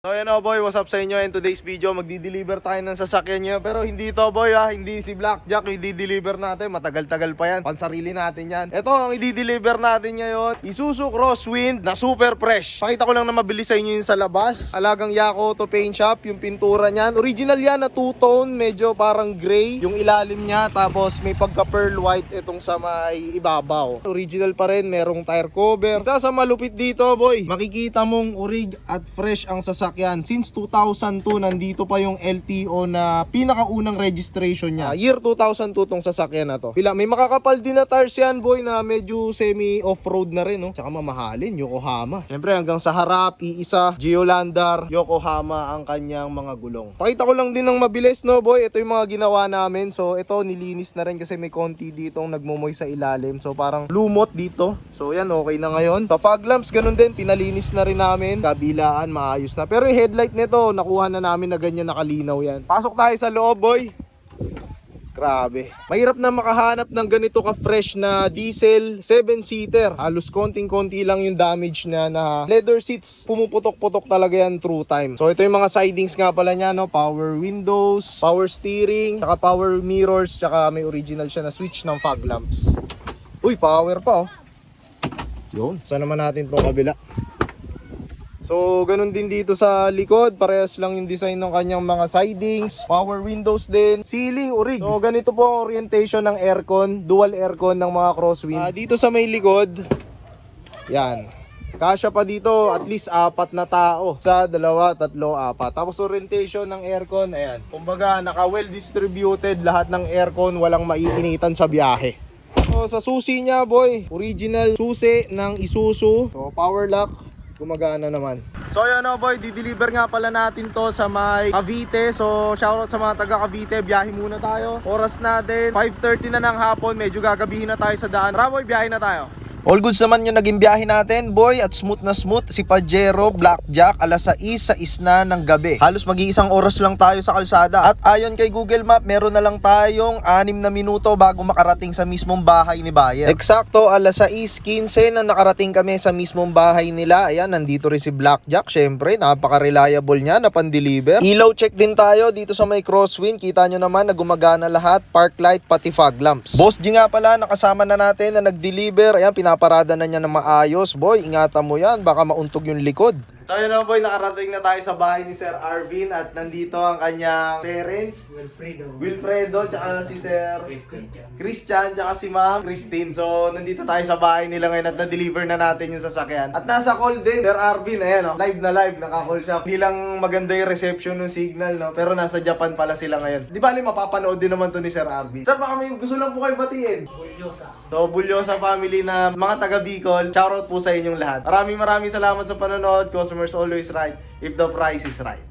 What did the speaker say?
So yan o boy, what's up sa inyo? In today's video, magdi-deliver tayo ng sasakyan niya. Pero hindi to boy ha, hindi si Blackjack i-deliver natin. Matagal-tagal pa yan, pansarili natin yan. Ito ang i-deliver natin ngayon, Isuzu Crosswind na super fresh. Pakita ko lang na mabilis sa inyo yung sa labas. Alagang Yako Auto Paint Shop, yung pintura niyan. Original yan na two-tone, medyo parang gray yung ilalim niya. Tapos may pagka-pearl white itong sa may ibabaw. Original pa rin, merong tire cover. Isa sa malupit dito boy, makikita mong orig at fresh ang sasakyan. Since 2002, nandito pa yung LTO na pinakaunang registration niya. Year 2002 tong sasakyan na to. May makakapal din na tires yan boy na medyo semi off-road na rin, no? Tsaka mamahalin, Yokohama. Siyempre hanggang sa harap, iisa, Geolandar, Yokohama ang kanyang mga gulong. Pakita ko lang din ng mabilis, no boy. Ito yung mga ginawa namin. So ito nilinis na rin kasi may konti ditong nagmumoy sa ilalim. So parang lumot dito. So yan, okay na ngayon. Sa fog lamps, ganun din, pinalinis na rin namin. Kabilaan, maayos na. Pero yung headlight nito, nakuha na namin na ganyan nakalinaw yan. Pasok tayo sa loob boy. Grabe. Mahirap na makahanap ng ganito ka-fresh na diesel 7-seater. Halos konting-konti lang yung damage na leather seats. Pumuputok-putok talaga yan through time. So ito yung mga sidings nga pala niya, no? Power windows, power steering, saka power mirrors, saka may original siya na switch ng fog lamps. Uy, power pa oh. Yun. Saan naman natin itong kabila? So, ganun din dito sa likod. Parehas lang yung design ng kanyang mga sidings. Power windows din. Ceiling, orig. So, ganito po ang orientation ng aircon. Dual aircon ng mga Crosswind. Dito sa may likod, yan. Kasya pa dito at least 4 na tao. Isa, 2, 3, 4. Tapos orientation ng aircon, ayan. Kumbaga, naka well distributed lahat ng aircon. Walang maiinitan sa biyahe. So, sa susi niya boy, original susi ng Isuzu. So, power lock. Gumagana naman. So yun o boy, di-deliver nga pala natin to sa may Cavite. So shoutout sa mga taga Cavite, biyahe muna tayo. Oras natin 5:30 na ng hapon, medyo gagabihin na tayo sa daan. Tara boy, biyahe na tayo. All goods naman yung naging biyahe natin, boy, at smooth na smooth. Si Pajero, Blackjack, alas 6 na ng gabi. Halos mag-iisang oras lang tayo sa kalsada. At ayon kay Google Map, meron na lang tayong 6 na minuto bago makarating sa mismong bahay ni Bayer. Eksakto, alas 6:15 na nakarating kami sa mismong bahay nila. Ayan, nandito rin si Blackjack. Syempre, napaka-reliable niya na pan-deliver. Ilaw check din tayo dito sa may Crosswind. Kita nyo naman na gumagana lahat, park light, pati fog lamps. Boss G nga pala, nakasama na natin na nag-deliver. Ayan, pinaparada na niya ng maayos. Boy, ingatan mo yan, baka mauntog yung likod. So yun na boy, nakarating na tayo sa bahay ni Sir Arvin at nandito ang kanyang parents, Wilfredo, tsaka si Sir Christian, tsaka si Ma'am Christine. So nandito tayo sa bahay nila ngayon at na-deliver na natin yung sasakyan. At nasa call din, Sir Arvin, ayan o, live na live, naka-call siya. Hindi lang maganda yung reception ng signal, no? Pero nasa Japan pala sila ngayon. Di bali, mapapanood din naman to ni Sir Arvin. Sir, baka may gusto lang po kayo batiin. So, Bulyosa family na mga taga Bicol, shoutout po sa inyong lahat. Maraming salamat sa panonood. Customers always right if the price is right.